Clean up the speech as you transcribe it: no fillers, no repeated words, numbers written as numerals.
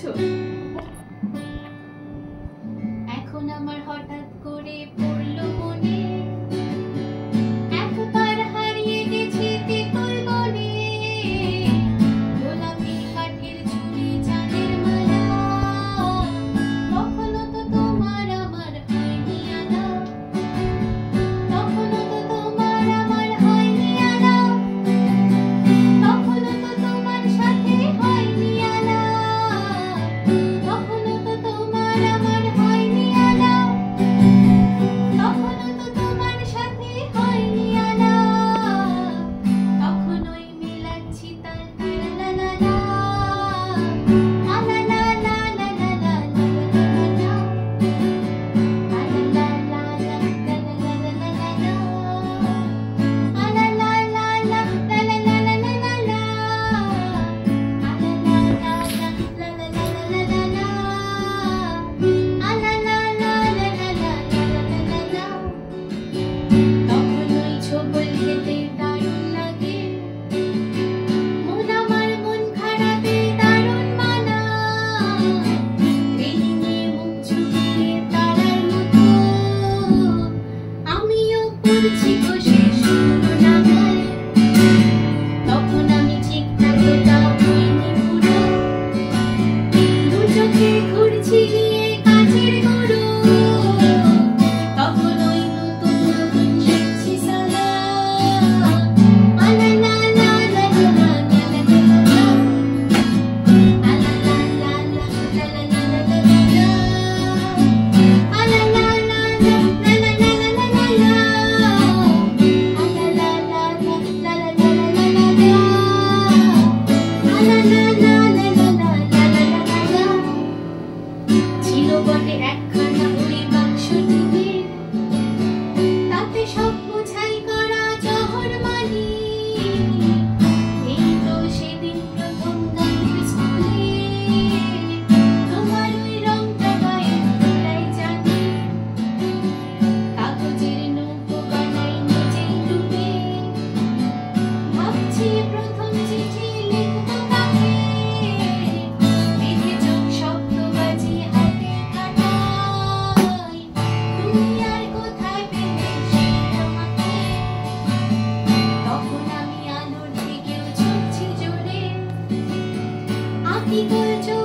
আছো? এখন আমার হঠাৎ করে পড়লো মনে একবার হারিয়ে গেছি তেঁতুল বনে গোলাপি কাঠের ঝুড়ি চাঁদের মালা কখনো তো তোমার আমার হয়নি আলা কখনো তো তোমার আমার হয়নি আলা কখনো তো তোমার সাথে হয়নি আলা কখনো তো তোমার আমার হয়নি আলা কখনো তো তোমার সাথে হয়নি আলা তখনই মিলাচ্ছি তাল লা লা লা আলা লা লা লা লা লা লা আলা লা লা লা লা লা লা লা আলা লা লা লা লা লা লা লা লা আলা লা লা লা লা লা লা লা আলা লা লা লা লা তখনই ছোবল খেতে দারুণ লাগে মন আমার মন খারাপে দারুণ মানা রেগে মুখ ঝুঁকিয়ে তারার মতো আমিও পড়ছি বসে শুকনো নাগারে তখন আমি ঠিকঠাকটা হইনি পুরো দু চোখে ঘুরছি নিয়ে কাচের গুঁড়ো তখন ওই নতুন নতুন শিখছি সালা আলা লা লা লা লা লা লা আলা লা লা লা লা লা লা লা আলা লা লা লা লা লা লা লা লা আলা লা লা লা লা লা লা লা আলা লা লা লা লা ছিল বটে একখানা ওই বাক্স টিনের তাতে সব বোঝাই করা জহর মানি এই তো সেদিন প্রথম গানের স্কুলে তোমার ওই রংটা গায়ে তোলাই জানি কাগজের নৌকো বানাই নিজেই ডুবে ভাবছি প্রথম চিঠি লিখবো কাকে বেঁধে চোখ শব্দ বাজি হাতে কাটাই তুমি আর কোথায় পেলে সেই আমাকে তখন আমি আলোর দিকেও ছুটছি জোরে আঁকি গোল চোখ